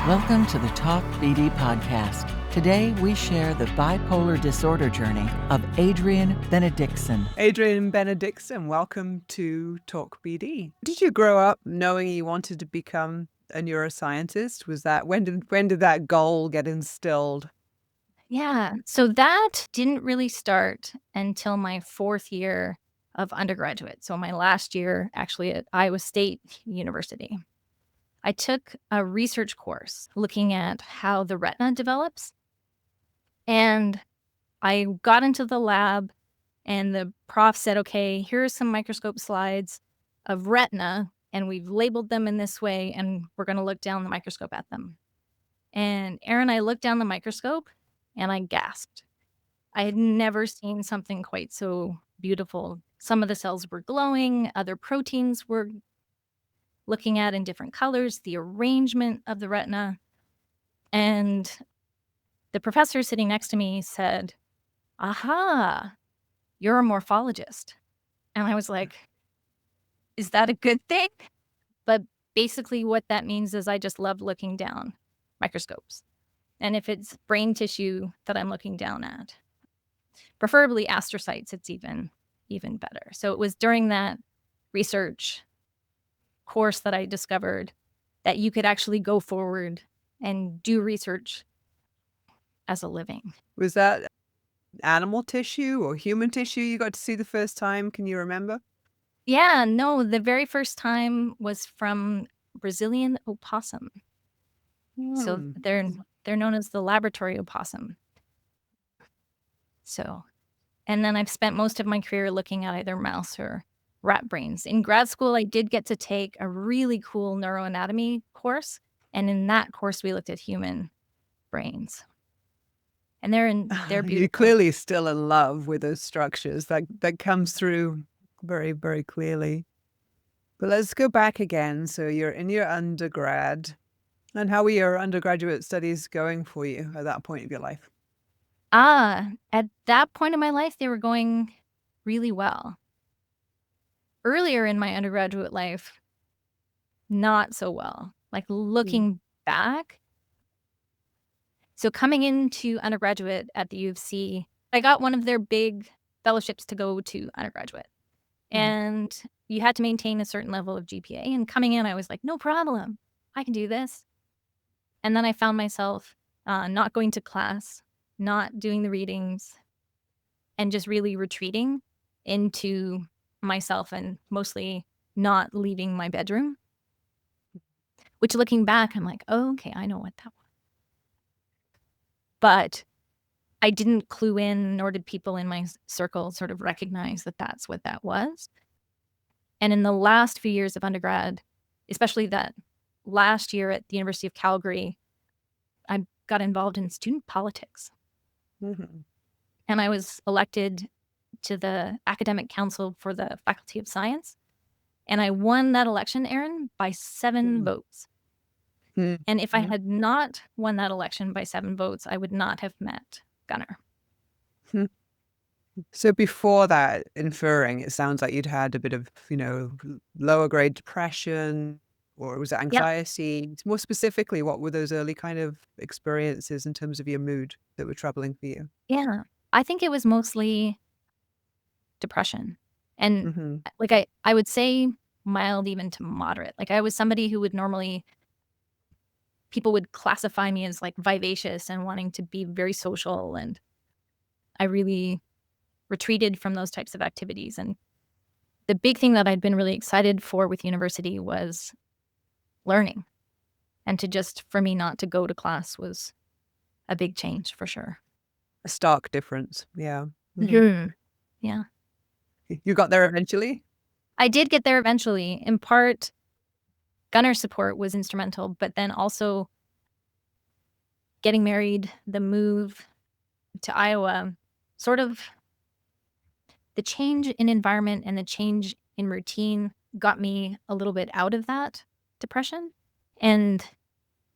Welcome to the Talk BD podcast. Today we share the bipolar disorder journey of Adrienne Benediktsson. Adrienne Benediktsson, welcome to Talk BD. Did you grow up knowing you wanted to become a neuroscientist? Was that when did that goal get instilled? Yeah, so that didn't really start until my fourth year of undergraduate. So my last year actually at Iowa State University. I took a research course looking at how the retina develops. And I got into the lab and the prof said, okay, here are some microscope slides of retina, and we've labeled them in this way, and we're going to look down the microscope at them. And Aaron, I looked down the microscope and I gasped. I had never seen something quite so beautiful. Some of the cells were glowing, other proteins were looking at in different colors, the arrangement of the retina. And the professor sitting next to me said, aha, you're a morphologist. And I was like, is that a good thing? But basically what that means is I just love looking down microscopes. And if it's brain tissue that I'm looking down at, preferably astrocytes, it's even better. So it was during that research course that I discovered that you could actually go forward and do research as a living. Was that animal tissue or human tissue you got to see the first time? Can you remember? Yeah, no, the very first time was from Brazilian opossum. So they're known as the laboratory opossum. So, and then I've spent most of my career looking at either mouse or rat brains. In grad school, I did get to take a really cool neuroanatomy course. And in that course, we looked at human brains. And they're beautiful. You're clearly still in love with those structures. That comes through very, very clearly. But let's go back again. So you're in your undergrad. And how were your undergraduate studies going for you at that point of your life? At that point in my life, they were going really well. Earlier in my undergraduate life, not so well. Like looking back. So coming into undergraduate at the U of C, I got one of their big fellowships to go to undergraduate. And you had to maintain a certain level of GPA. And coming in, I was like, no problem. I can do this. And then I found myself not going to class, not doing the readings, and just really retreating into myself and mostly not leaving my bedroom. Which looking back, I'm like, oh, okay, I know what that was. But I didn't clue in, nor did people in my circle sort of recognize that that's what that was. And in the last few years of undergrad, especially that last year at the University of Calgary, I got involved in student politics. And I was elected to the academic council for the Faculty of Science. And I won that election, Aaron, by 7 votes. And if I had not won that election by 7 votes, I would not have met Gunnar. So before that, inferring, it sounds like you'd had a bit of, lower grade depression, or was it anxiety? Yep. More specifically, what were those early kind of experiences in terms of your mood that were troubling for you? Yeah, I think it was mostly depression. And like I would say mild even to moderate. Like I was somebody who would normally, people would classify me as like vivacious and wanting to be very social. And I really retreated from those types of activities. And the big thing that I'd been really excited for with university was learning. And for me not to go to class was a big change for sure. A stark difference. Yeah. Yeah. You got there eventually? I did get there eventually. In part, Gunnar's support was instrumental, but then also getting married, the move to Iowa, sort of the change in environment and the change in routine got me a little bit out of that depression. And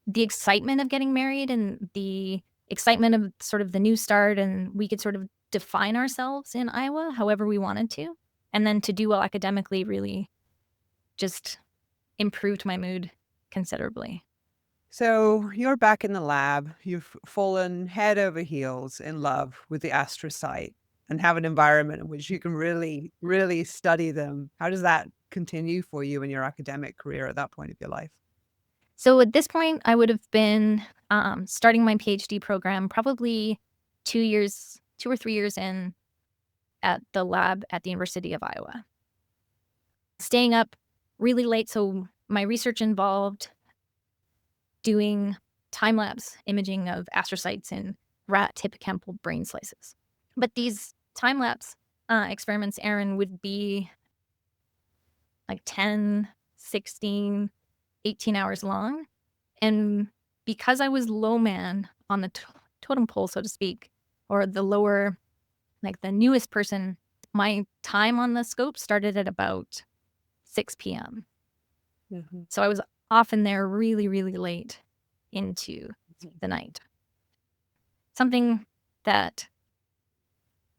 the excitement of getting married and the excitement of sort of the new start, and we could sort of define ourselves in Iowa however we wanted to. And then to do well academically really just improved my mood considerably. So you're back in the lab. You've fallen head over heels in love with the astrocyte and have an environment in which you can really, really study them. How does that continue for you in your academic career at that point of your life? So at this point, I would have been starting my PhD program probably 2 or 3 years in at the lab at the University of Iowa. Staying up really late, so my research involved doing time-lapse imaging of astrocytes in rat hippocampal brain slices. But these time-lapse experiments, Aaron, would be like 10, 16, 18 hours long. And because I was low man on the totem pole, so to speak, or the lower, like the newest person, my time on the scope started at about 6 p.m. Mm-hmm. So I was often there really, really late into the night. Something that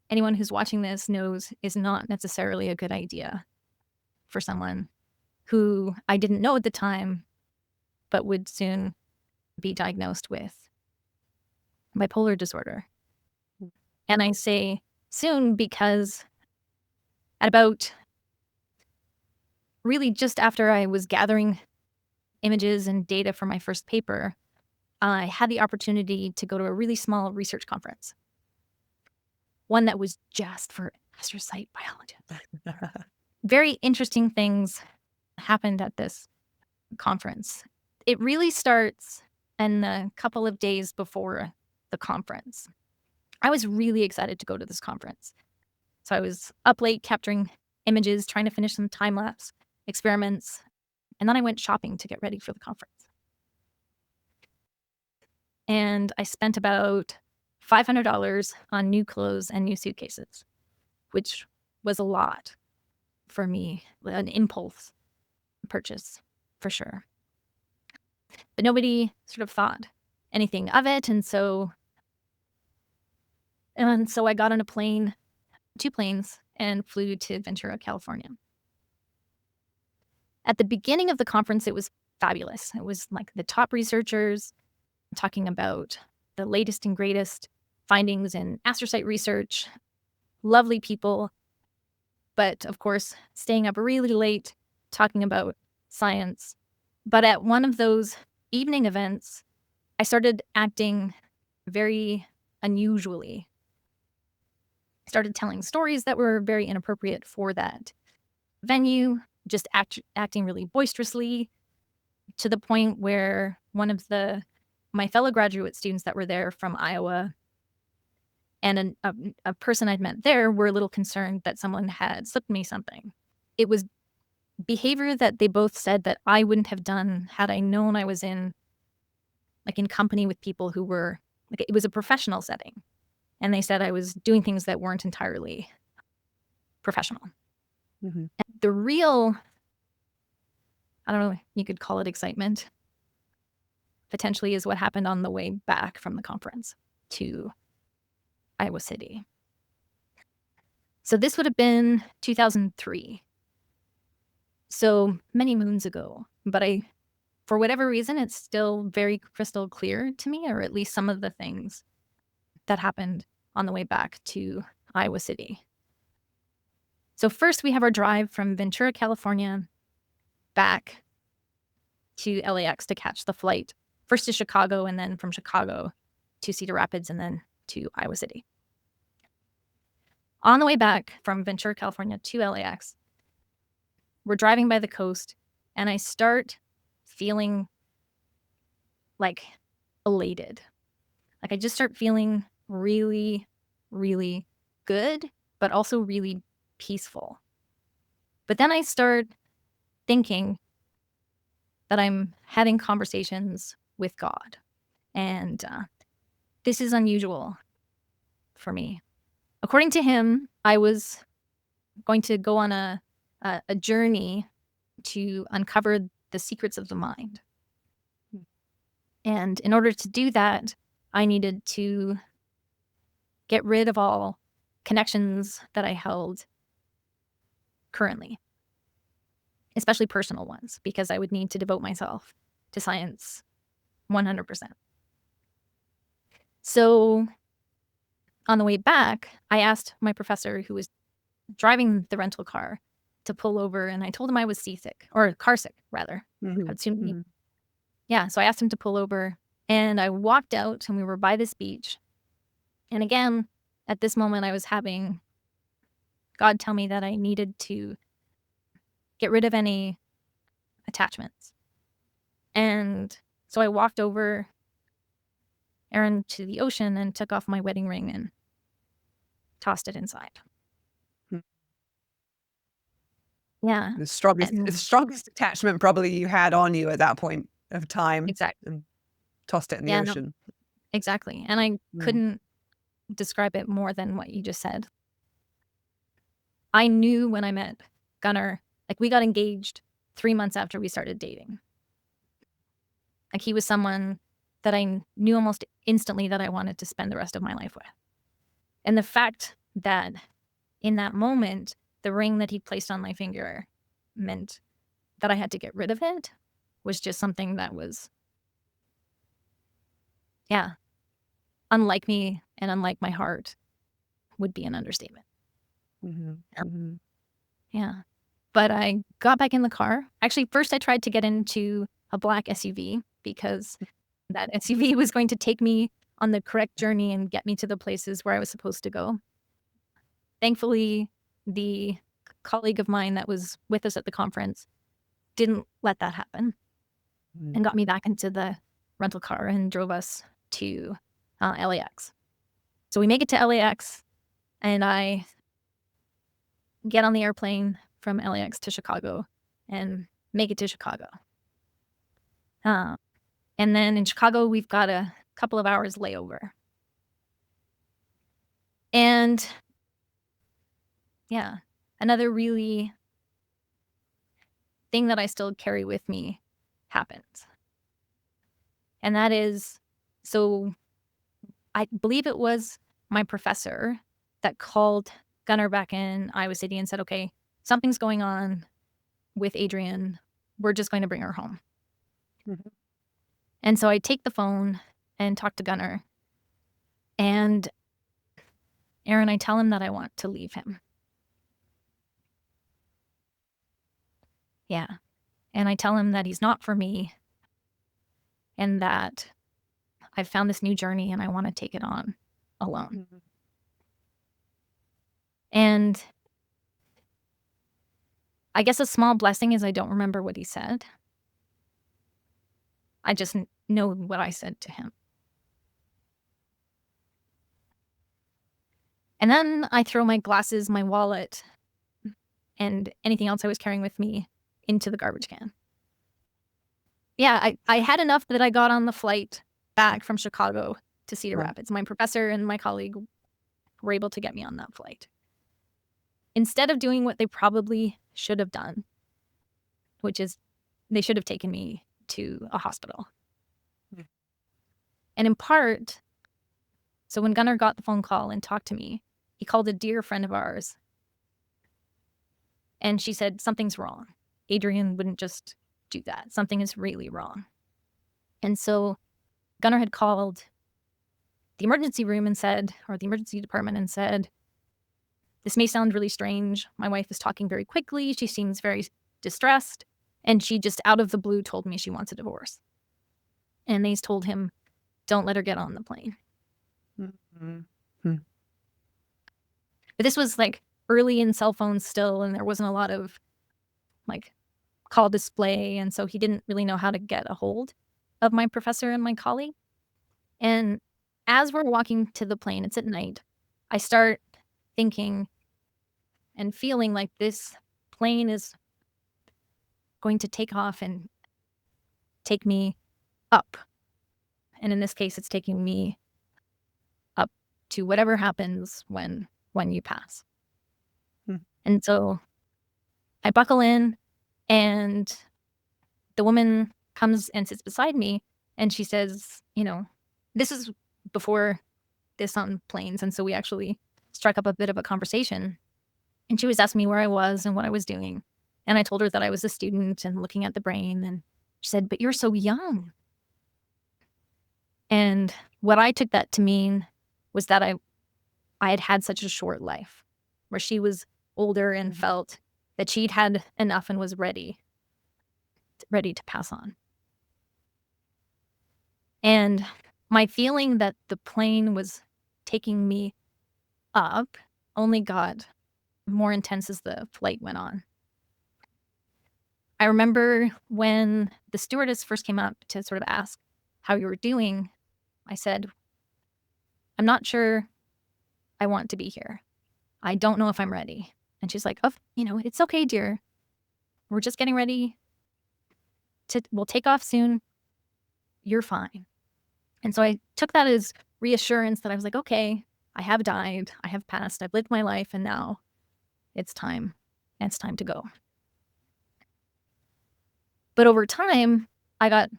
anyone who's watching this knows is not necessarily a good idea for someone who I didn't know at the time, but would soon be diagnosed with bipolar disorder. And I say soon because at about really just after I was gathering images and data for my first paper, I had the opportunity to go to a really small research conference, one that was just for astrocyte biologists. Very interesting things happened at this conference. It really starts in the couple of days before the conference. I was really excited to go to this conference. So I was up late capturing images, trying to finish some time-lapse experiments, and then I went shopping to get ready for the conference. And I spent about $500 on new clothes and new suitcases, which was a lot for me, an impulse purchase for sure. But nobody sort of thought anything of it. And so I got on a plane, 2 planes, and flew to Ventura, California. At the beginning of the conference, it was fabulous. It was like the top researchers talking about the latest and greatest findings in astrocyte research, lovely people, but of course, staying up really late talking about science. But at one of those evening events, I started acting very unusually. I started telling stories that were very inappropriate for that venue, just acting really boisterously, to the point where one of my fellow graduate students that were there from Iowa and a person I'd met there were a little concerned that someone had slipped me something. It was behavior that they both said that I wouldn't have done had I known I was in company with people who were, it was a professional setting. And they said I was doing things that weren't entirely professional. Mm-hmm. And the real, I don't know, you could call it excitement, potentially, is what happened on the way back from the conference to Iowa City. So this would have been 2003. So many moons ago. But for whatever reason, it's still very crystal clear to me, or at least some of the things that happened on the way back to Iowa City. So first we have our drive from Ventura, California, back to LAX to catch the flight, first to Chicago and then from Chicago to Cedar Rapids and then to Iowa City. On the way back from Ventura, California to LAX, we're driving by the coast and I start feeling like elated. I just start feeling really, really good, but also really peaceful. But then I start thinking that I'm having conversations with God. And this is unusual for me. According to him, I was going to go on a journey to uncover the secrets of the mind. And in order to do that, I needed to get rid of all connections that I held currently, especially personal ones, because I would need to devote myself to science 100%. So on the way back, I asked my professor who was driving the rental car to pull over, and I told him I was seasick, or car sick, rather. Mhm, I'd soon be. mhm. Yeah, so I asked him to pull over, and I walked out, and we were by this beach. And again, at this moment, I was having God tell me that I needed to get rid of any attachments. And so I walked over, Aaron, to the ocean and took off my wedding ring and tossed it inside. Hmm. Yeah, The strongest attachment probably you had on you at that point of time, exactly. and tossed it in the Yeah, no, ocean. exactly. And I Mm. couldn't describe it more than what you just said. I knew when I met Gunnar, like we got engaged 3 months after we started dating. Like he was someone that I knew almost instantly that I wanted to spend the rest of my life with. And the fact that in that moment, the ring that he placed on my finger meant that I had to get rid of it was just something that was, yeah, unlike me and unlike my heart would be an understatement. Mhm, mhm. Yeah. But I got back in the car. Actually, first I tried to get into a black SUV because that SUV was going to take me on the correct journey and get me to the places where I was supposed to go. Thankfully, the colleague of mine that was with us at the conference didn't let that happen Mm. and got me back into the rental car and drove us to LAX. So we make it to LAX, and I get on the airplane from LAX to Chicago and make it to Chicago. And then in Chicago, we've got a couple of hours layover. And yeah, another really thing that I still carry with me happens. And that is, so I believe it was my professor that called Gunnar back in Iowa City and said, okay, something's going on with Adrienne. We're just going to bring her home. Mhm. And so I take the phone and talk to Gunnar. And Aaron, I tell him that I want to leave him. Yeah. And I tell him that he's not for me and that I've found this new journey and I want to take it on alone. Mhm. And I guess a small blessing is I don't remember what he said. I just know what I said to him. And then I throw my glasses, my wallet, and anything else I was carrying with me into the garbage can. Yeah, I had enough that I got on the flight back from Chicago to Cedar Wow. Rapids. My professor and my colleague were able to get me on that flight. Instead of doing what they probably should have done, which is they should have taken me to a hospital. Mm. And in part, so when Gunnar got the phone call and talked to me, he called a dear friend of ours. And she said, something's wrong. Adrienne wouldn't just do that. Something is really wrong. And so Gunnar had called the emergency room and said, or the emergency department and said, this may sound really strange. My wife is talking very quickly. She seems very distressed. And she just out of the blue told me she wants a divorce. And they told him, don't let her get on the plane. Mhm. But this was like early in cell phones still, and there wasn't a lot of like call display. And so he didn't really know how to get a hold of my professor and my colleague. And as we're walking to the plane, it's at night, I start thinking and feeling like this plane is going to take off and take me up. And in this case, it's taking me up to whatever happens when you pass. Hmm. And so I buckle in, and the woman comes and sits beside me, and she says, you know, this is before this on planes. And so we actually struck up a bit of a conversation. And she was asking me where I was and what I was doing. And I told her that I was a student and looking at the brain. And she said, but you're so young. And what I took that to mean was that I had had such a short life, where she was older and felt that she'd had enough and was ready to pass on. And my feeling that the plane was taking me up only got more intense as the flight went on. I remember when the stewardess first came up to sort of ask how you were doing, I said, I'm not sure I want to be here. I don't know if I'm ready. And she's like, oh, it's okay, dear. We're just getting ready we'll take off soon. You're fine. And so I took that as reassurance that I was like, okay, I have died. I have passed. I've lived my life. And now it's time. It's time to go. But over time, it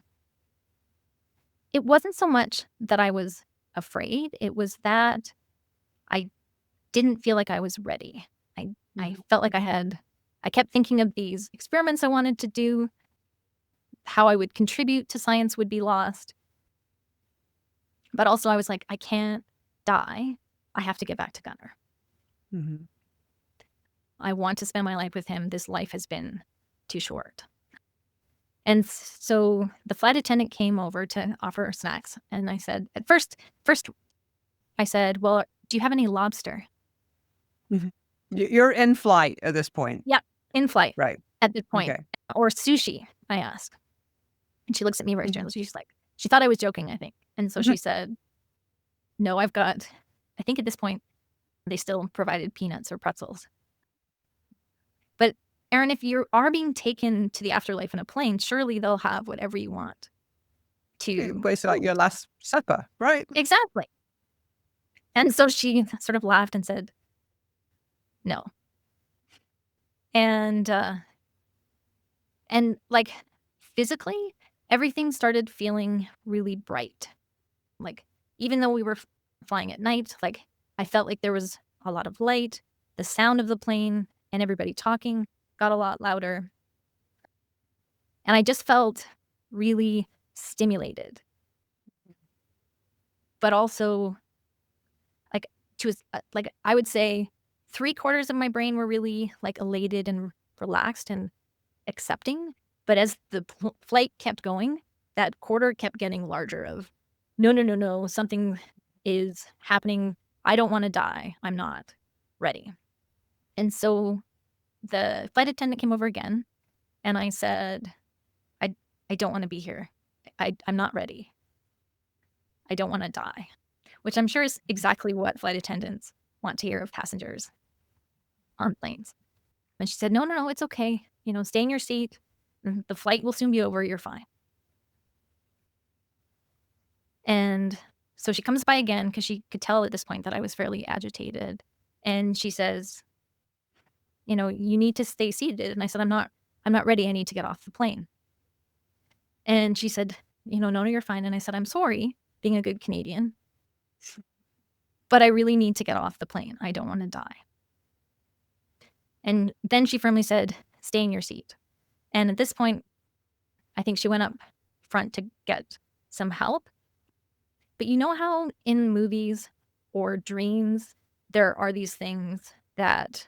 wasn't so much that I was afraid. It was that I didn't feel like I was ready. I felt like I kept thinking of these experiments I wanted to do, how I would contribute to science would be lost. But also I was like, I can't die. I have to get back to Gunnar. Mm-hmm. I want to spend my life with him. This life has been too short. And so the flight attendant came over to offer snacks. And I said, at first I said, well, do you have any lobster? Mm-hmm. You're in flight at this point. Yeah, in flight. Right. At this point. Okay. Or sushi, I asked. And she looks at me very strangely. She's like, she thought I was joking, I think. And so she said, no, I think at this point, they still provided peanuts or pretzels. But Erin, if you are being taken to the afterlife in a plane, surely they'll have whatever you want to. Basically like your last supper, right? Exactly. And so she sort of laughed and said, no. And like physically, everything started feeling really bright. Like, even though we were flying at night, like I felt like there was a lot of light, the sound of the plane and everybody talking got a lot louder. And I just felt really stimulated. But also, like I would say 3/4 of my brain were really like elated and relaxed and accepting. But as the flight kept going, that quarter kept getting larger of, no, something is happening. I don't want to die. I'm not ready. And so the flight attendant came over again, and I said, I don't want to be here. I'm not ready. I don't want to die, which I'm sure is exactly what flight attendants want to hear of passengers on planes. And she said, no, it's okay. Stay in your seat. The flight will soon be over. You're fine. And so she comes by again because she could tell at this point that I was fairly agitated. And she says, you need to stay seated. And I said, I'm not ready. I need to get off the plane. And she said, no, you're fine. And I said, I'm sorry, being a good Canadian, but I really need to get off the plane. I don't want to die. And then she firmly said, stay in your seat. And at this point, I think she went up front to get some help. But you know how in movies or dreams, there are these things that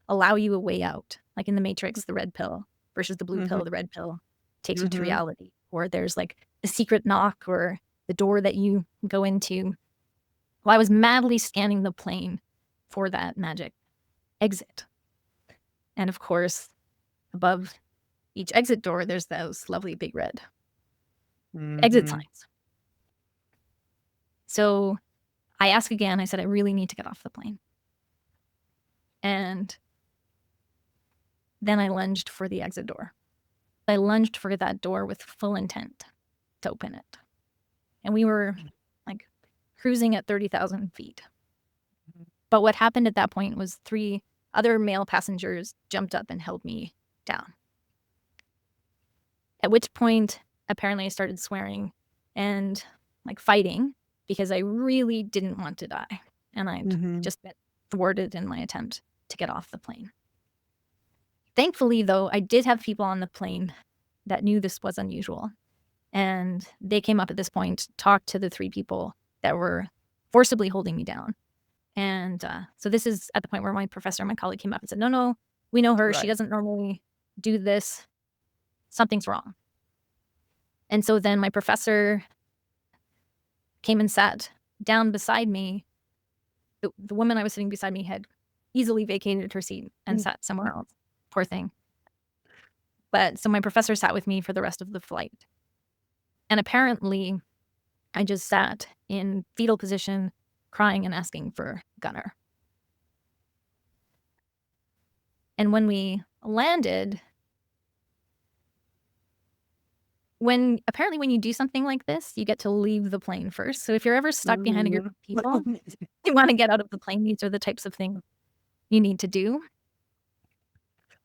allow you a way out? Like in The Matrix, the red pill versus the blue pill. The red pill takes you to reality. Or there's like the secret knock or the door that you go into. Well, I was madly scanning the plane for that magic exit. And of course, above each exit door, there's those lovely big red exit signs. So I asked again, I said, I really need to get off the plane. And then I lunged for the exit door. I lunged for that door with full intent to open it. And we were like cruising at 30,000 feet. But what happened at that point was 3 other male passengers jumped up and held me down. At which point, apparently I started swearing and like fighting because I really didn't want to die. And I'd just been thwarted in my attempt to get off the plane. Thankfully, though, I did have people on the plane that knew this was unusual. And they came up at this point, talked to the 3 people that were forcibly holding me down. And so this is at the point where my professor and my colleague came up and said, no, we know her. She Right. doesn't normally do this. Something's wrong. And so then my professor came and sat down beside me. The woman I was sitting beside me had easily vacated her seat and sat somewhere else. Poor thing. But so my professor sat with me for the rest of the flight. And apparently, I just sat in fetal position, crying and asking for Gunnar. And when we landed, when you do something like this, you get to leave the plane first. So if you're ever stuck behind a group of people, you want to get out of the plane. These are the types of things you need to do.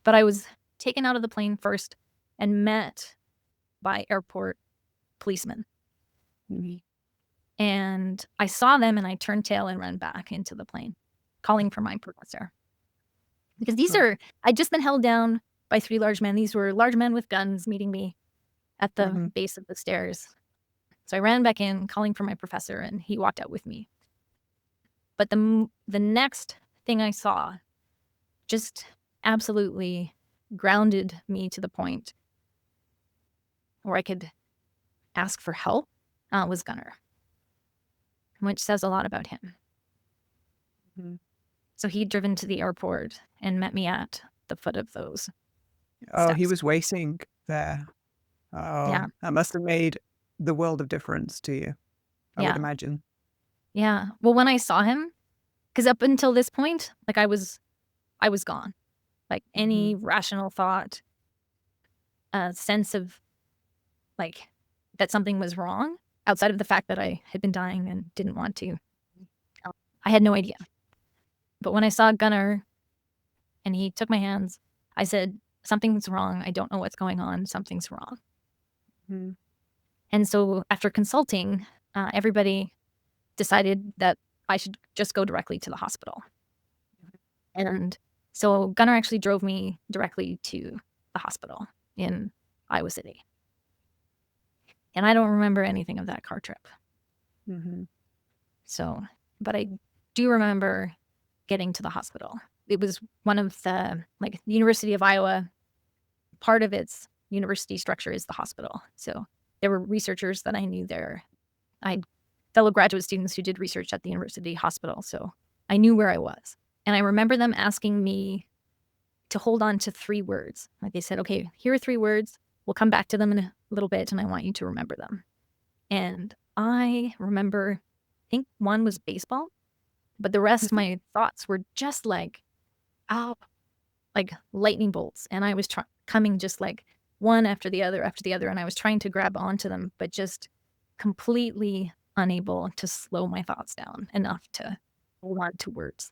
But I was taken out of the plane first and met by airport policemen. And I saw them and I turned tail and ran back into the plane, calling for my professor. Because I'd just been held down by 3 large men. These were large men with guns meeting me at the base of the stairs. So I ran back in, calling for my professor, and he walked out with me. But the next thing I saw just absolutely grounded me to the point where I could ask for help was Gunnar, which says a lot about him. So he'd driven to the airport and met me at the foot of those steps. He was waiting there. Yeah. That must have made the world of difference to you, I would imagine. Yeah. Well, when I saw him, because up until this point, like I was gone. Like any rational thought, sense of like that something was wrong, outside of the fact that I had been dying and didn't want to, I had no idea. But when I saw Gunnar and he took my hands, I said, something's wrong. I don't know what's going on. Something's wrong. And so after consulting, everybody decided that I should just go directly to the hospital. And so Gunnar actually drove me directly to the hospital in Iowa City. And I don't remember anything of that car trip. So, but I do remember getting to the hospital. It was one of the, like, the University of Iowa, part of its university structure is the hospital. So there were researchers that I knew there. I had fellow graduate students who did research at the university hospital. So I knew where I was. And I remember them asking me to hold on to 3 words. Like they said, okay, here are 3 words. We'll come back to them in a little bit, and I want you to remember them. And I remember, I think one was baseball, but the rest of my thoughts were just like, like lightning bolts. And I was coming just like one after the other, and I was trying to grab onto them, but just completely unable to slow my thoughts down enough to hold on to words.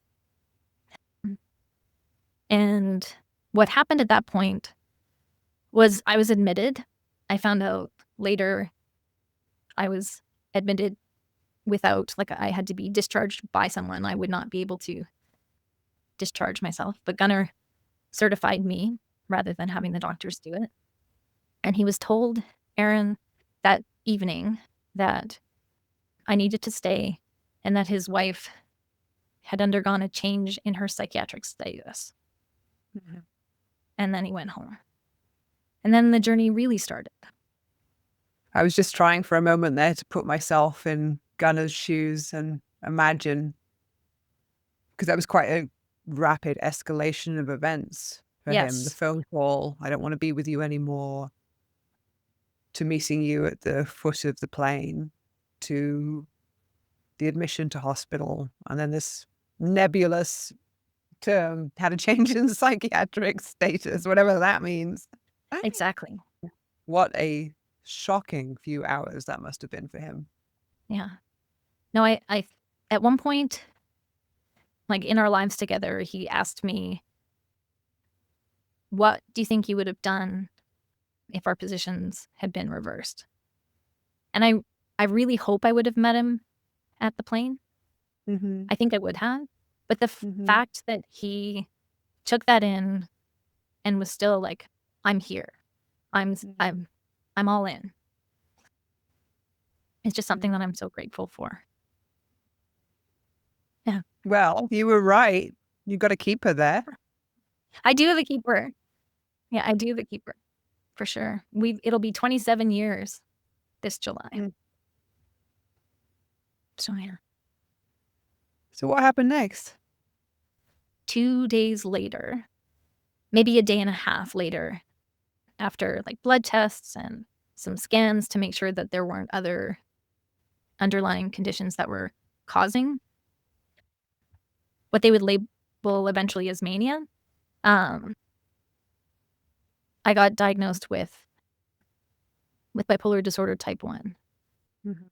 And what happened at that point was I was admitted. I found out later I was admitted without, like, I had to be discharged by someone. I would not be able to discharge myself, but Gunnar certified me rather than having the doctors do it. And he was told, Erin, that evening that I needed to stay and that his wife had undergone a change in her psychiatric status. And then he went home. And then the journey really started. I was just trying for a moment there to put myself in Gunnar's shoes and imagine, because that was quite a rapid escalation of events for him. The phone call, I don't want to be with you anymore, to meeting you at the foot of the plane, to the admission to hospital, and then this nebulous term, had a change in psychiatric status, whatever that means. Exactly. What a shocking few hours that must have been for him. Yeah. No, I at one point, like in our lives together, he asked me, what do you think you would have done if our positions had been reversed? And I really hope I would have met him at the plane. I think I would have. But the fact that he took that in and was still like, I'm here. I'm all in. It's just something that I'm so grateful for. Yeah. Well, you were right. You got to keep her there. I do have a keeper. Yeah, I do have a keeper for sure. It'll be 27 years this July. Mm. So yeah. So what happened next? 2 days later, maybe a day and a half later, after like blood tests and some scans to make sure that there weren't other underlying conditions that were causing what they would label eventually as mania, I got diagnosed with bipolar disorder type 1. Mm-hmm.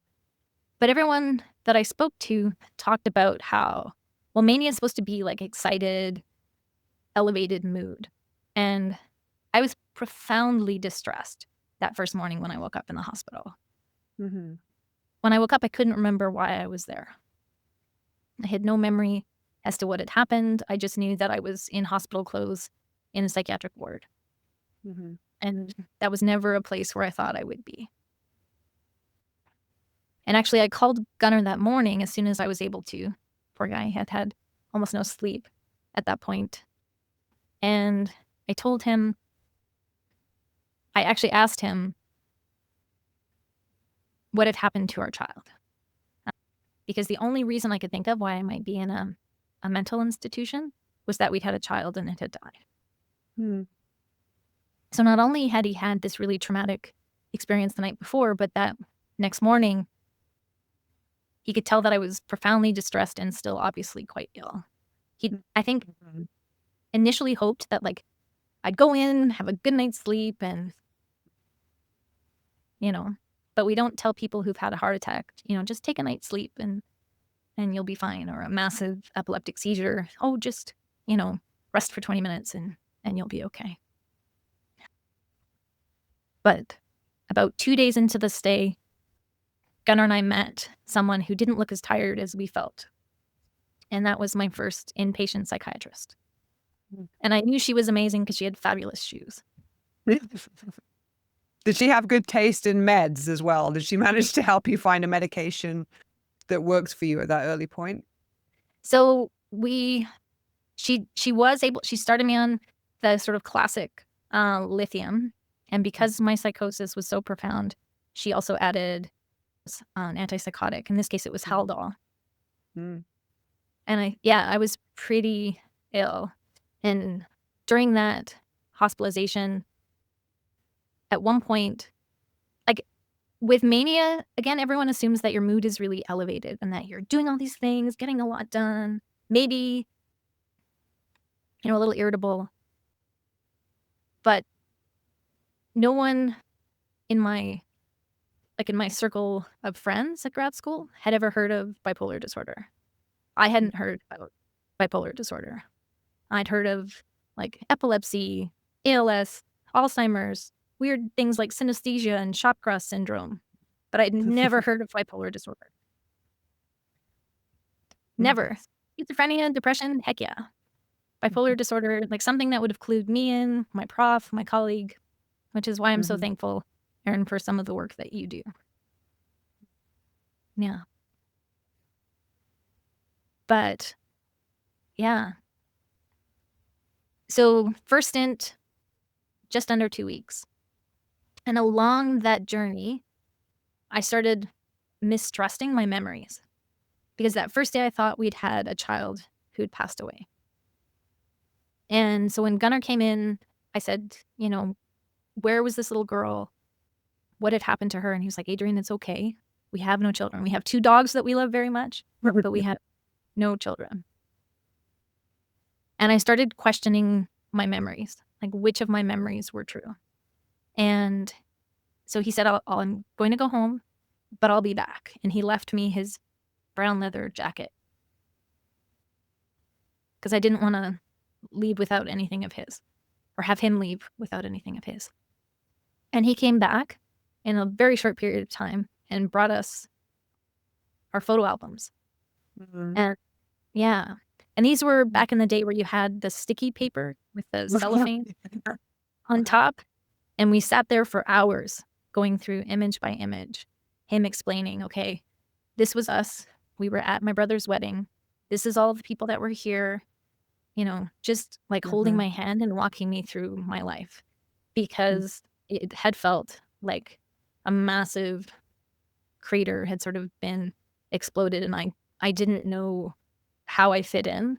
But everyone that I spoke to talked about how, well, mania is supposed to be like excited, elevated mood. And I was profoundly distressed that first morning when I woke up in the hospital. Mm-hmm. When I woke up, I couldn't remember why I was there. I had no memory as to what had happened. I just knew that I was in hospital clothes in a psychiatric ward. Mm-hmm. And that was never a place where I thought I would be. And actually, I called Gunnar that morning as soon as I was able to. Poor guy had almost no sleep at that point. And I told him, I actually asked him what had happened to our child. Because the only reason I could think of why I might be in a mental institution was that we'd had a child and it had died. Mm-hmm. So not only had he had this really traumatic experience the night before, but that next morning, he could tell that I was profoundly distressed and still obviously quite ill. He, I think, initially hoped that like I'd go in, have a good night's sleep, and but we don't tell people who've had a heart attack, just take a night's sleep and you'll be fine, or a massive epileptic seizure. Oh, just, rest for 20 minutes and you'll be okay. But about 2 days into the stay, Gunnar and I met someone who didn't look as tired as we felt. And that was my first inpatient psychiatrist. And I knew she was amazing because she had fabulous shoes. Did she have good taste in meds as well? Did she manage to help you find a medication that works for you at that early point? So she started me on the sort of classic lithium. And because my psychosis was so profound, she also added an antipsychotic. In this case, it was Haldol. Mm. And I was pretty ill. And during that hospitalization, at one point, like with mania, again, everyone assumes that your mood is really elevated and that you're doing all these things, getting a lot done, maybe, a little irritable. But no one in my circle of friends at grad school had ever heard of bipolar disorder. I hadn't heard about bipolar disorder. I'd heard of like epilepsy, ALS, Alzheimer's, weird things like synesthesia and Shopcross syndrome, but I'd never heard of bipolar disorder. Never. Schizophrenia, depression, heck yeah. Bipolar disorder, like something that would have clued me in, my prof, my colleague, which is why I'm so thankful, Erin, for some of the work that you do. Yeah. But yeah. So first stint, just under 2 weeks. And along that journey, I started mistrusting my memories. Because that first day I thought we'd had a child who'd passed away. And so when Gunnar came in, I said, where was this little girl? What had happened to her? And he was like, Adrienne, it's okay. We have no children. We have 2 dogs that we love very much, but we have no children. And I started questioning my memories, like which of my memories were true. And so he said, I'm going to go home, but I'll be back. And he left me his brown leather jacket because I didn't want to leave without anything of his, or have him leave without anything of his. And he came back in a very short period of time and brought us our photo albums. And yeah. And these were back in the day where you had the sticky paper with the cellophane on top. And we sat there for hours going through image by image. him explaining, okay, this was us. We were at my brother's wedding. This is all the people that were here, just like holding my hand and walking me through my life, because it had felt like a massive crater had sort of been exploded, and I didn't know how I fit in,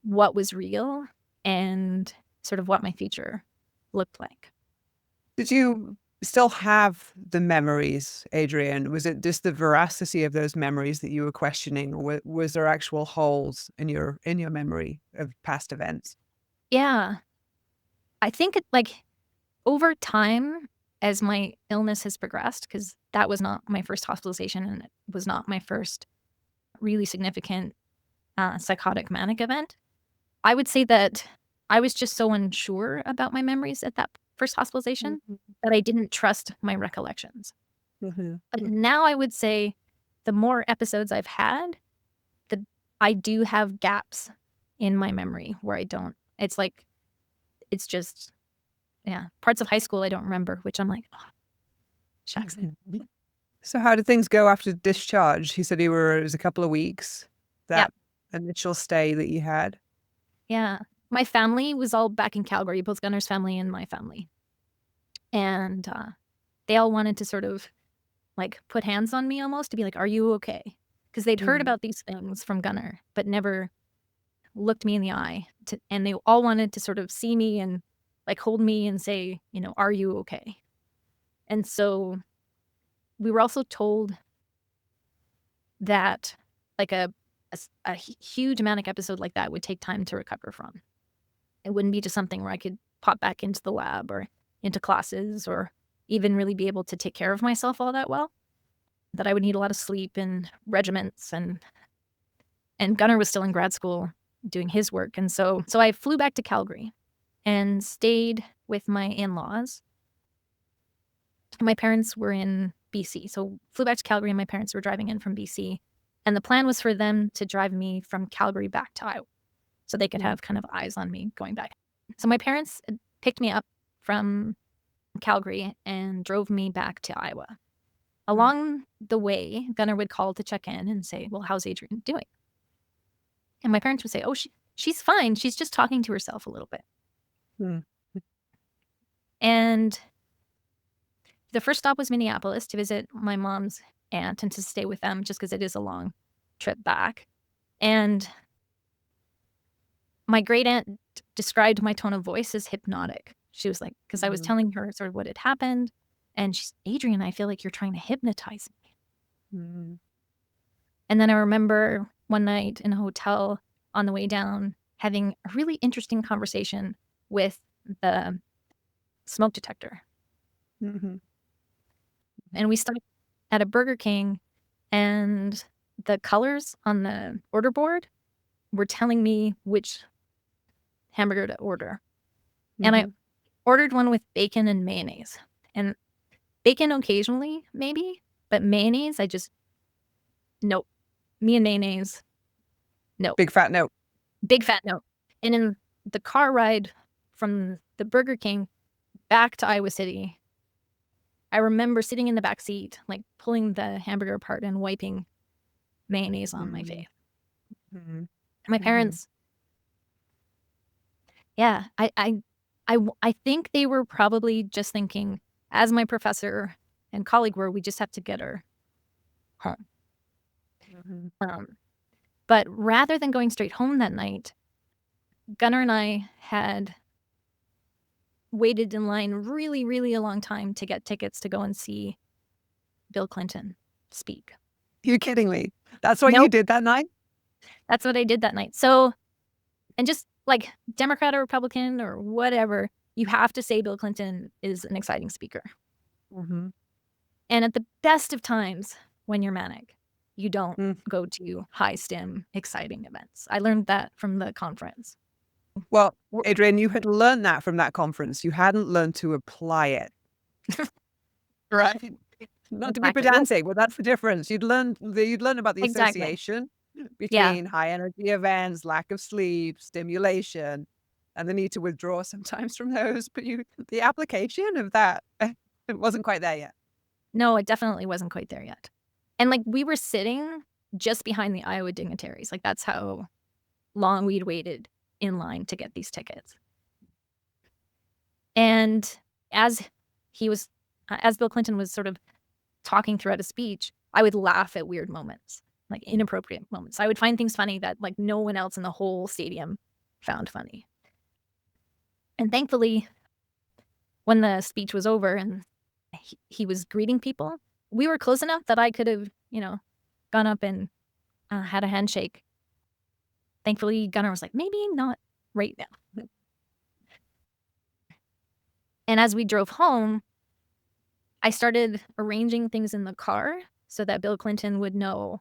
what was real, and sort of what my future looked like. Did you still have the memories, Adrienne? Was it just the veracity of those memories that you were questioning, or was there actual holes in your memory of past events? Yeah. I think over time, as my illness has progressed, because that was not my first hospitalization and it was not my first really significant psychotic manic event, I would say that I was just so unsure about my memories at that first hospitalization that I didn't trust my recollections. But now I would say the more episodes I've had, I do have gaps in my memory where I don't. It's just, yeah, parts of high school I don't remember, which I'm like, oh, shucks. So how did things go after discharge? He said it was a couple of weeks, that initial stay that you had. Yeah. My family was all back in Calgary, both Gunner's family and my family. And they all wanted to sort of like put hands on me almost to be like, are you okay? Because they'd heard about these things from Gunner, but never looked me in the eye. And they all wanted to sort of see me and like hold me and say, are you okay? And so we were also told that like a huge manic episode like that would take time to recover from. It wouldn't be just something where I could pop back into the lab or into classes or even really be able to take care of myself all that well. That I would need a lot of sleep and regiments, and Gunner was still in grad school doing his work. And so I flew back to Calgary and stayed with my in-laws. My parents were in BC. So flew back to Calgary and my parents were driving in from BC. And the plan was for them to drive me from Calgary back to Iowa so they could have kind of eyes on me going back. So my parents picked me up from Calgary and drove me back to Iowa. Along the way, Gunner would call to check in and say, well, how's Adrienne doing? And my parents would say, oh, she's fine. She's just talking to herself a little bit. And the first stop was Minneapolis to visit my mom's aunt and to stay with them just because it is a long trip back. And my great aunt described my tone of voice as hypnotic. She was like, because I was telling her sort of what had happened. And she's, Adrienne, I feel like you're trying to hypnotize me. And then I remember one night in a hotel on the way down having a really interesting conversation with the smoke detector. And we stopped at a Burger King, and the colors on the order board were telling me which hamburger to order. And I ordered one with bacon and mayonnaise. And bacon occasionally, maybe, but mayonnaise, nope. Me and mayonnaise, no. Big fat no. Big fat no. And in the car ride from the Burger King back to Iowa City, I remember sitting in the back seat, like pulling the hamburger apart and wiping mayonnaise on my face. My parents, yeah, I think they were probably just thinking, as my professor and colleague were, we just have to get her home. But rather than going straight home that night, Gunner and I had waited in line really, really a long time to get tickets to go and see Bill Clinton speak. You're kidding me. That's what you did that night? That's what I did that night. So, and just like Democrat or Republican or whatever, you have to say Bill Clinton is an exciting speaker. And at the best of times when you're manic, you don't go to high stim, exciting events. I learned that from the conference. Well, Adrienne, you had learned that from that conference. You hadn't learned to apply it. Right? Not to be pedantic, but that's the difference. You'd learn about the association between high energy events, lack of sleep, stimulation, and the need to withdraw sometimes from those. But the application of that, it wasn't quite there yet. No, it definitely wasn't quite there yet. And like we were sitting just behind the Iowa dignitaries. Like that's how long we'd waited in line to get these tickets. And as Bill Clinton was sort of talking throughout a speech, I would laugh at weird moments, like inappropriate moments. I would find things funny that like no one else in the whole stadium found funny. And thankfully, when the speech was over and he was greeting people, we were close enough that I could have, gone up and had a handshake. Thankfully, Gunnar was like, maybe not right now. And as we drove home, I started arranging things in the car so that Bill Clinton would know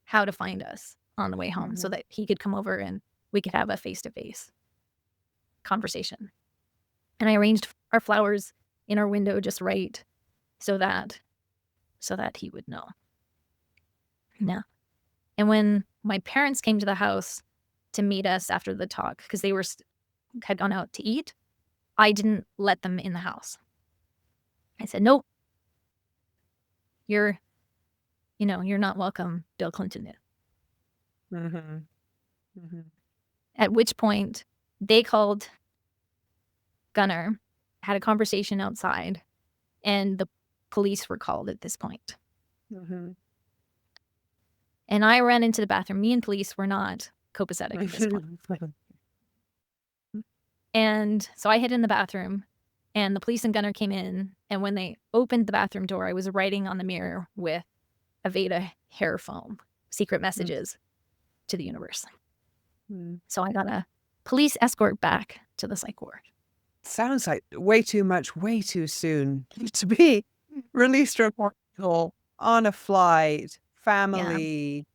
how to find us on the way home so that he could come over and we could have a face-to-face conversation. And I arranged our flowers in our window just right so that he would know. Yeah. And when my parents came to the house to meet us after the talk, because they had gone out to eat, I didn't let them in the house. I said, nope, you're not welcome, Bill Clinton did. At which point they called Gunnar, had a conversation outside, and the police were called at this point. And I ran into the bathroom. Me and police were not copacetic at this point. And so I hid in the bathroom, and the police and Gunnar came in. And when they opened the bathroom door, I was writing on the mirror with Aveda hair foam, secret messages to the universe. So I got a police escort back to the psych ward. Sounds like way too much, way too soon to be released from hospital on a flight, family,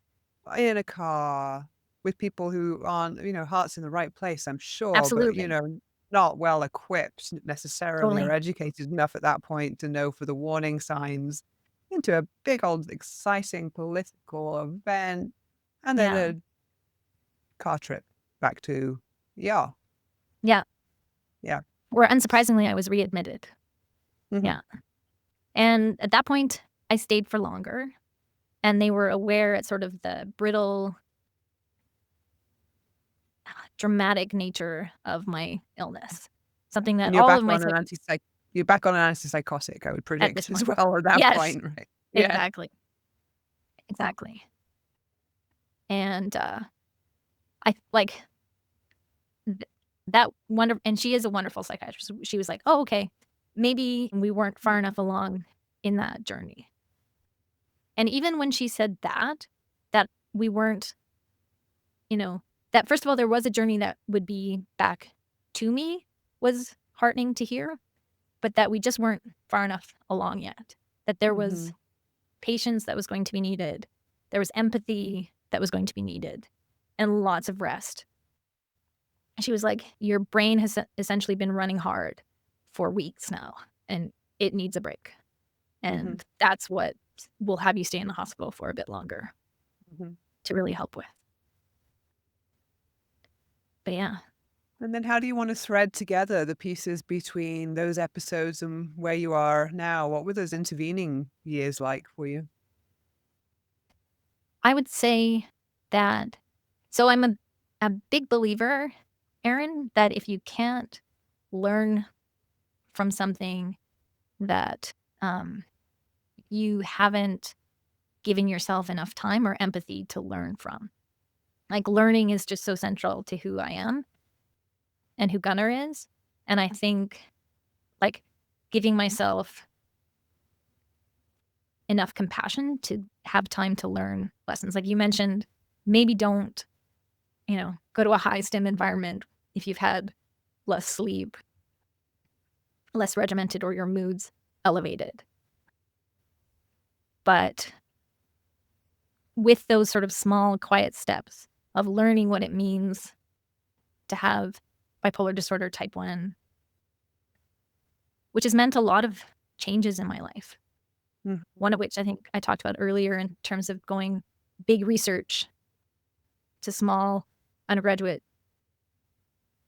in a car, with people who aren't, hearts in the right place, I'm sure. Absolutely. But, not well equipped necessarily Totally. or educated enough at that point to know for the warning signs into a big old exciting political event and then a car trip back to Yeah. Yeah. Where unsurprisingly I was readmitted. Yeah. And at that point I stayed for longer, and they were aware at sort of the brittle, dramatic nature of my illness. Something that And you're all back of my on an you're back on an antipsychotic, I would predict as well at that point, right? Yeah. Exactly. And and she is a wonderful psychiatrist. She was like, oh, okay, maybe we weren't far enough along in that journey. And even when she said that we weren't, that first of all, there was a journey that would be back to me was heartening to hear, but that we just weren't far enough along yet, that there was patience that was going to be needed. There was empathy that was going to be needed, and lots of rest. And she was like, your brain has essentially been running hard for weeks now, and it needs a break. And that's what will have you stay in the hospital for a bit longer to really help with. But yeah. And then how do you want to thread together the pieces between those episodes and where you are now? What were those intervening years like for you? I would say that, so I'm a big believer, Erin, that if you can't learn from something that you haven't given yourself enough time or empathy to learn from. Like learning is just so central to who I am and who Gunnar is. And I think like giving myself enough compassion to have time to learn lessons. Like you mentioned, maybe don't, go to a high stim environment if you've had less sleep, less regimented, or your mood's elevated. But with those sort of small, quiet steps of learning what it means to have bipolar disorder type 1, which has meant a lot of changes in my life. One of which I think I talked about earlier in terms of going big research to small undergraduate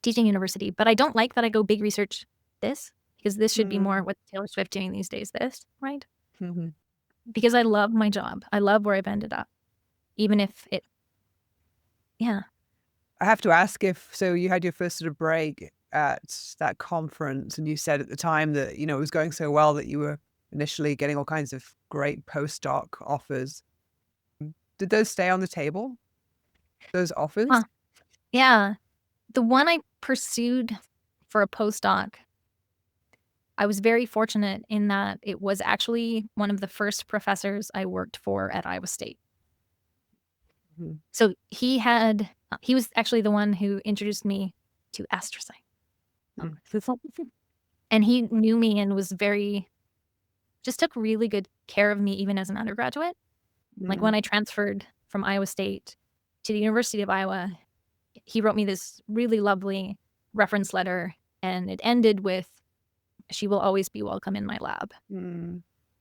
teaching university. But I don't like that I go big research this, because this should be more what Taylor Swift doing these days, right? because I love my job. I love where I've ended up, even if it, yeah. I have to ask so you had your first sort of break at that conference, and you said at the time that, it was going so well that you were initially getting all kinds of great postdoc offers. Did those stay on the table, those offers? Huh. Yeah. The one I pursued for a postdoc, I was very fortunate in that it was actually one of the first professors I worked for at Iowa State. So he was actually the one who introduced me to astrocytes. And he knew me and just took really good care of me even as an undergraduate. Like when I transferred from Iowa State to the University of Iowa, he wrote me this really lovely reference letter, and it ended with, "She will always be welcome in my lab."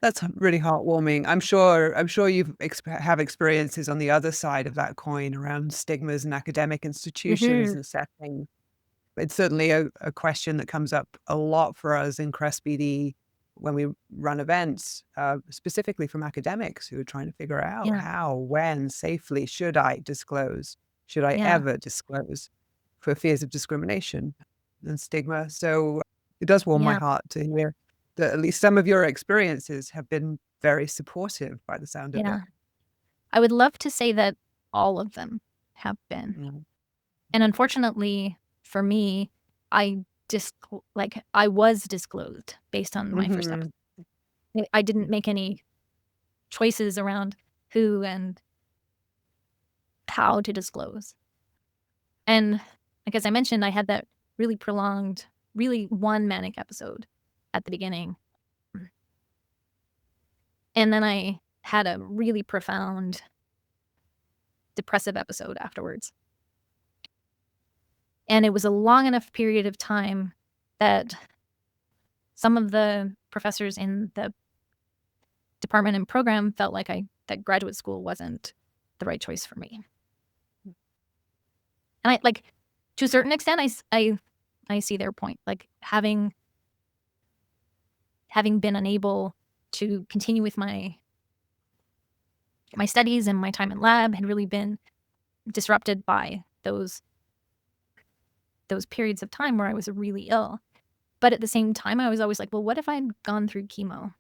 That's really heartwarming. I'm sure you have experiences on the other side of that coin around stigmas in academic institutions and settings. It's certainly a question that comes up a lot for us in CREST BD when we run events, specifically from academics who are trying to figure out how, when safely should I disclose? Should I ever disclose, for fears of discrimination and stigma? So it does warm my heart to hear that at least some of your experiences have been very supportive by the sound of it. I would love to say that all of them have been. And unfortunately for me, I was disclosed based on my first episode. I didn't make any choices around who and how to disclose. And like, as I mentioned, I had that really prolonged, really one manic episode at the beginning. And then I had a really profound depressive episode afterwards. And it was a long enough period of time that some of the professors in the department and program felt like that graduate school wasn't the right choice for me. And to a certain extent, I see their point. Like having been unable to continue with my studies and my time in lab had really been disrupted by those periods of time where I was really ill. But at the same time, I was always like, well, what if I'd gone through chemo?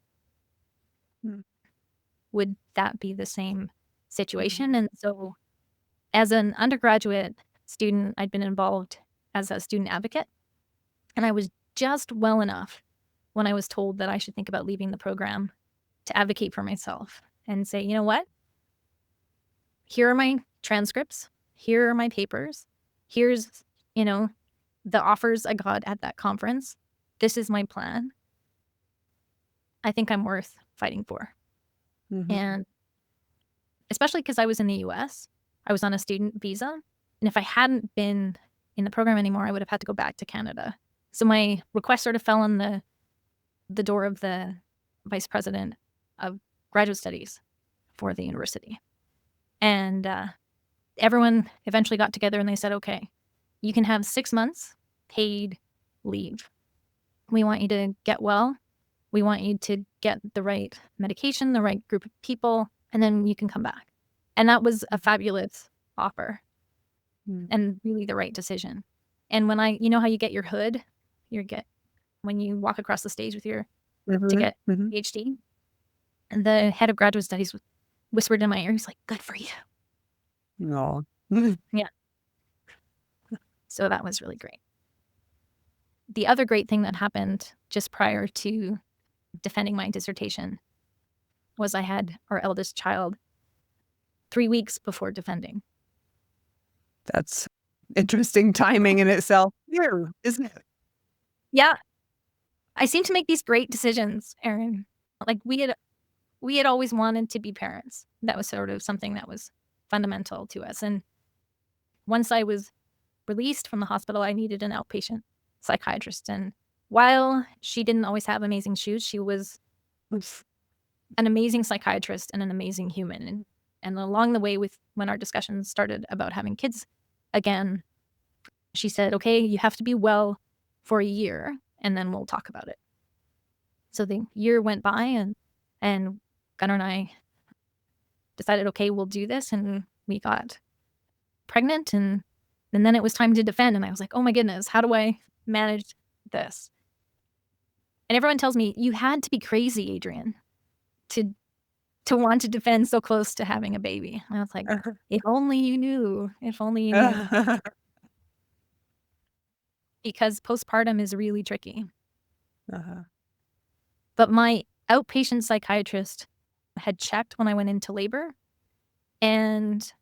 Would that be the same situation? And so as an undergraduate student, I'd been involved as a student advocate. And I was just well enough when I was told that I should think about leaving the program to advocate for myself and say, you know what? Here are my transcripts. Here are my papers. Here's, the offers I got at that conference. This is my plan. I think I'm worth fighting for. And especially because I was in the US, I was on a student visa. And if I hadn't been in the program anymore, I would have had to go back to Canada. So my request sort of fell on the door of the vice president of graduate studies for the university. And everyone eventually got together and they said, okay, you can have 6 months paid leave. We want you to get well. We want you to get the right medication, the right group of people, and then you can come back. And that was a fabulous offer and really the right decision. And when how you get your hood, when you walk across the stage with to get PhD, and the head of graduate studies whispered in my ear, he's like, good for you. No. Yeah. So that was really great. The other great thing that happened just prior to defending my dissertation was I had our eldest child 3 weeks before defending. That's interesting timing in itself, isn't it? Yeah. I seem to make these great decisions, Erin. Like we had always wanted to be parents. That was sort of something that was fundamental to us. And once I was released from the hospital, I needed an outpatient psychiatrist. And while she didn't always have amazing shoes, she was an amazing psychiatrist and an amazing human. And along the way, when our discussions started about having kids again, she said, okay, you have to be well for a year and then we'll talk about it. So the year went by and And Gunnar and I decided, okay, we'll do this. And we got pregnant, and then it was time to defend. And I was like, oh my goodness, how do I manage this? And everyone tells me, you had to be crazy, Adrienne, to want to defend so close to having a baby. And I was like, if only you knew, if only you knew. Because postpartum is really tricky. But my outpatient psychiatrist had checked when I went into labor, and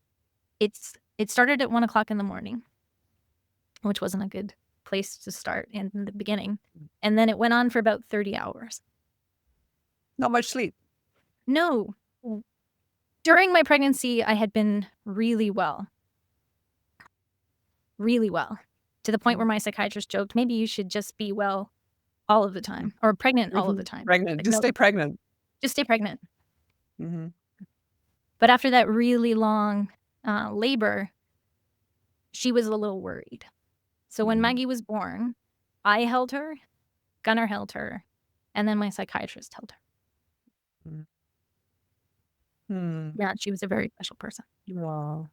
it started at 1 o'clock in the morning, which wasn't a good place to start in the beginning. And then it went on for about 30 hours. Not much sleep. No. During my pregnancy, I had been really well. Really well. To the point where my psychiatrist joked, maybe you should just be well all of the time, or pregnant all of the time. Pregnant. Like, Just no, stay pregnant. just stay pregnant. Mm-hmm. But after that really long labor, she was a little worried. So when Maggie was born, I held her, Gunnar held her, and then my psychiatrist held her. Yeah, she was a very special person. Wow.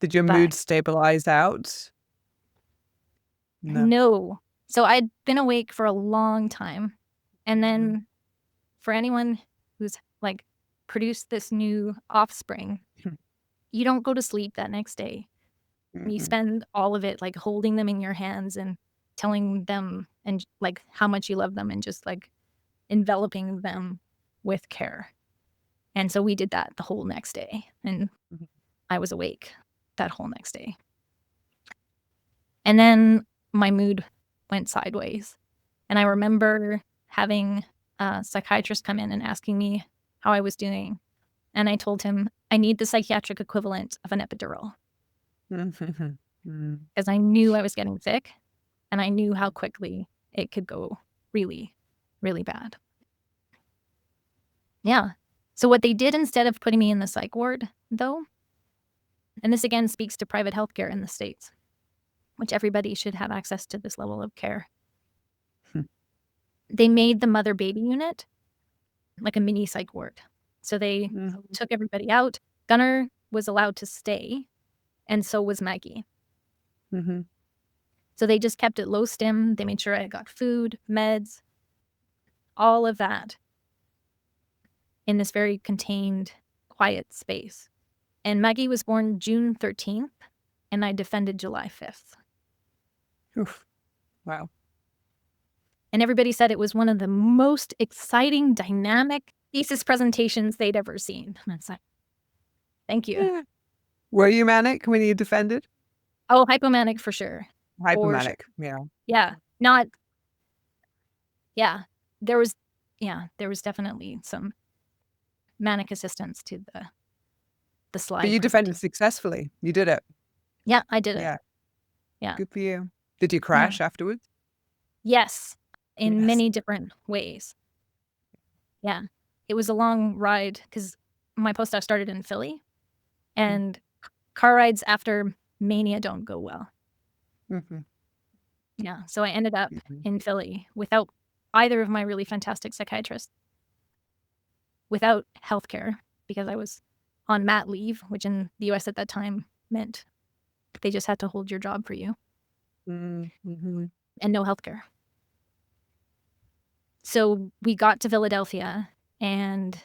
Did your But- mood stabilize out? No. So I'd been awake for a long time. And then for anyone who's like produced this new offspring, you don't go to sleep that next day. You spend all of it like holding them in your hands and telling them and like how much you love them and just like enveloping them with care. And so we did that the whole next day. And I was awake that whole next day. And then my mood went sideways. And I remember having a psychiatrist come in and asking me how I was doing. And I told him I need the psychiatric equivalent of an epidural. Because I knew I was getting sick, and I knew how quickly it could go really, really bad. Yeah. So what they did instead of putting me in the psych ward, though, and this again speaks to private healthcare in the States, which everybody should have access to this level of care. They made the mother-baby unit like a mini psych ward. So they took everybody out. Gunnar was allowed to stay, and so was Maggie. So they just kept it low stim. They made sure I got food, meds, all of that in this very contained, quiet space. And Maggie was born June 13th, and I defended July 5th. Oof. Wow. And everybody said it was one of the most exciting, dynamic thesis presentations they'd ever seen. And it's like, thank you. Yeah. Were you manic when you defended? Oh, hypomanic for sure. Hypomanic. Yeah. Not. Yeah. There was definitely some manic assistance to the slide. But you defended successfully. You did it. Yeah, I did it. Yeah. Yeah. Good for you. Did you crash afterwards? Yes, in Yes. many different ways. Yeah. It was a long ride because my postdoc started in Philly, and car rides after Mania don't go well. Yeah. So I ended up in Philly without either of my really fantastic psychiatrists, without healthcare because I was on mat leave, which in the US at that time meant they just had to hold your job for you, and no healthcare. So we got to Philadelphia, and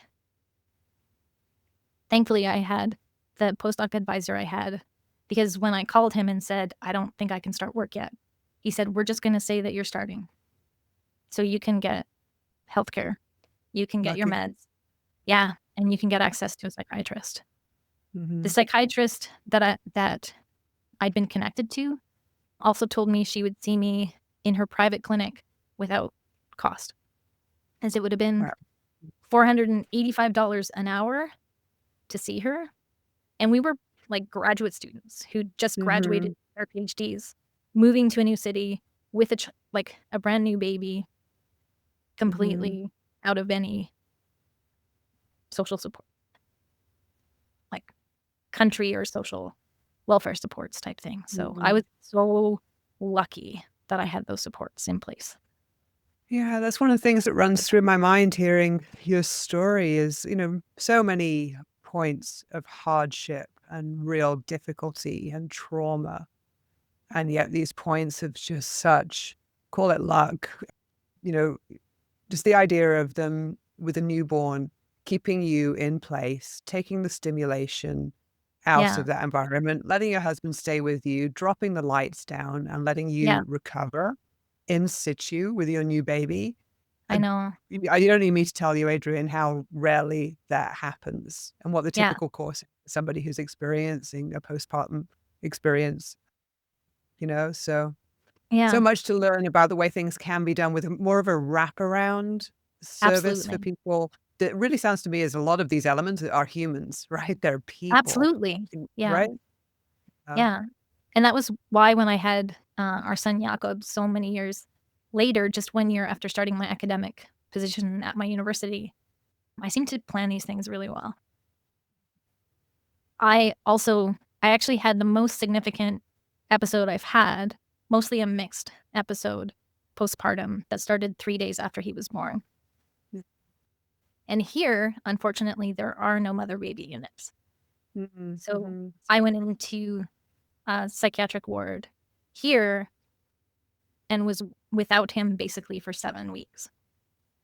thankfully I had the postdoc advisor I had, because when I called him and said, I don't think I can start work yet, he said, we're just going to say that you're starting. So you can get healthcare. You can get your meds. Yeah. And you can get access to a psychiatrist. The psychiatrist that I'd been connected to also told me she would see me in her private clinic without cost, as it would have been $485 an hour to see her. And we were like graduate students who just graduated their PhDs, moving to a new city with a brand new baby, completely out of any social support, like country or social welfare supports type thing. So I was so lucky that I had those supports in place. Yeah, that's one of the things that runs through my mind hearing your story is, so many points of hardship and real difficulty and trauma. And yet these points of just such, call it luck, you know, just the idea of them with a newborn, keeping you in place, taking the stimulation out Yeah. of that environment, letting your husband stay with you, dropping the lights down and letting Yeah. you recover in situ with your new baby. I And know. you don't need me to tell you, Adrienne, how rarely that happens and what the Yeah. typical course is for somebody who's experiencing a postpartum experience, so Yeah. much to learn about the way things can be done with more of a wraparound service for Absolutely. people. That really sounds to me as a lot of these elements are humans, right? They're people, Absolutely. Yeah. right? Uh, Yeah. And that was why when I had our son Jakob so many years later, just 1 year after starting my academic position at my university, I seemed to plan these things really well. I actually had the most significant episode I've had, mostly a mixed episode postpartum that started 3 days after he was born. Mm. And here, unfortunately, there are no mother baby units. So mhm. I went into a psychiatric ward here and was without him basically for 7 weeks.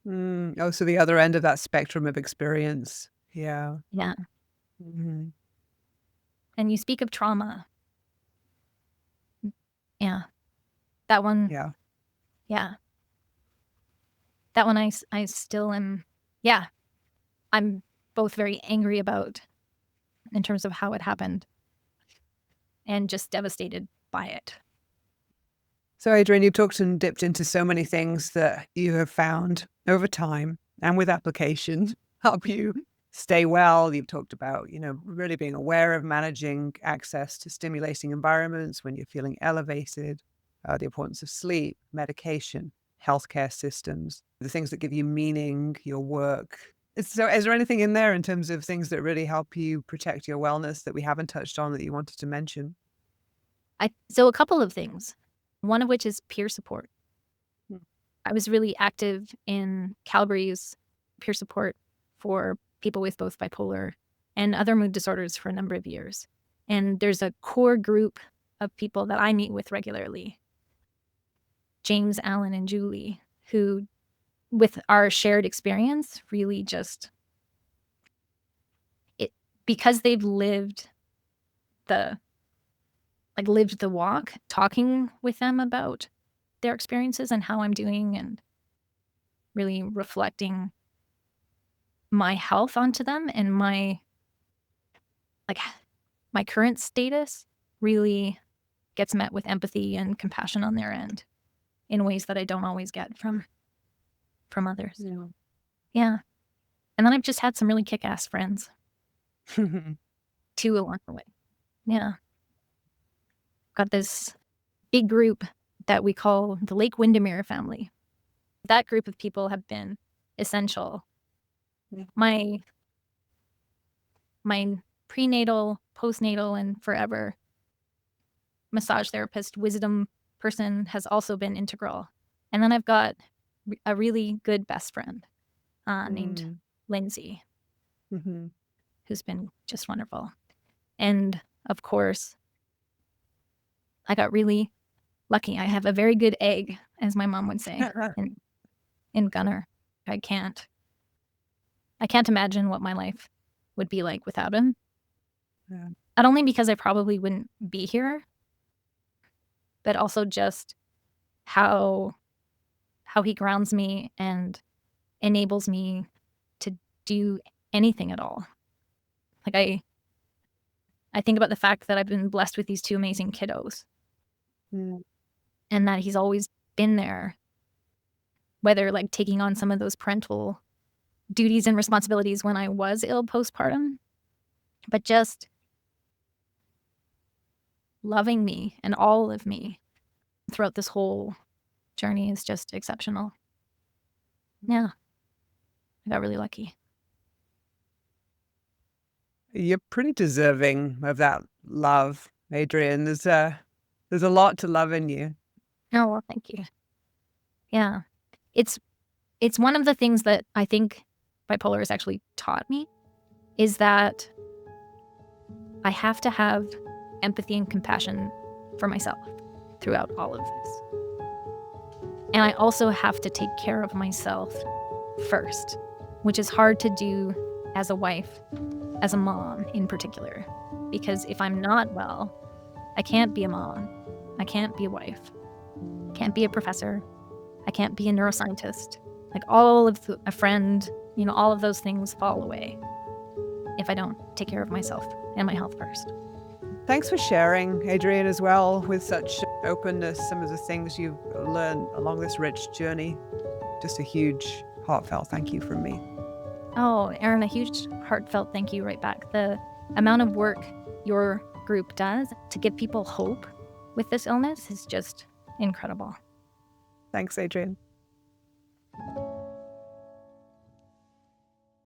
Oh, so the other end of that spectrum of experience. Yeah. Yeah. Mhm. And you speak of trauma. Yeah. That one, Yeah. yeah. That one I still am, yeah. I'm both very angry about in terms of how it happened and just devastated by it. So, Adrienne, you've talked and dipped into so many things that you have found over time and with application help you stay well. You've talked about, really being aware of managing access to stimulating environments when you're feeling elevated, the importance of sleep, medication, healthcare systems, the things that give you meaning, your work. So is there anything in there in terms of things that really help you protect your wellness that we haven't touched on that you wanted to mention? So a couple of things, one of which is peer support. Hmm. I was really active in Calgary's peer support for people with both bipolar and other mood disorders for a number of years. And there's a core group of people that I meet with regularly, James, Alan, and Julie, who, with our shared experience, really just, because they've lived the walk, talking with them about their experiences and how I'm doing and really reflecting my health onto them and my current status really gets met with empathy and compassion on their end in ways that I don't always get from others. Yeah. Yeah. And then I've just had some really kick-ass friends too along the way. Yeah. Got this big group that we call the Lake Windermere family. That group of people have been essential. Yeah. My prenatal, postnatal, and forever massage therapist, wisdom person has also been integral. And then I've got a really good best friend named Lindsay, Mhm. who's been just wonderful. And of course, I got really lucky. I have a very good egg, as my mom would say, in Gunner. I can't imagine what my life would be like without him. Yeah. Not only because I probably wouldn't be here, but also just how he grounds me and enables me to do anything at all. Like I think about the fact that I've been blessed with these two amazing kiddos Mm. and that he's always been there, whether like taking on some of those parental duties and responsibilities when I was ill postpartum, but just loving me and all of me throughout this whole journey is just exceptional. Yeah. I got really lucky. You're pretty deserving of that love, Adrienne. There's a lot to love in you. Oh, well, thank you. Yeah. it's one of the things that I think bipolar has actually taught me, is that I have to have empathy and compassion for myself throughout all of this. And I also have to take care of myself first, which is hard to do as a wife, as a mom in particular. Because if I'm not well, I can't be a mom, I can't be a wife, can't be a professor, I can't be a neuroscientist. Like a friend, all of those things fall away if I don't take care of myself and my health first. Thanks for sharing, Adrienne, as well, with such openness, some of the things you've learned along this rich journey. Just a huge, heartfelt thank you from me. Oh, Erin, a huge heartfelt thank you right back. The amount of work your group does to give people hope with this illness is just incredible. Thanks, Adrienne.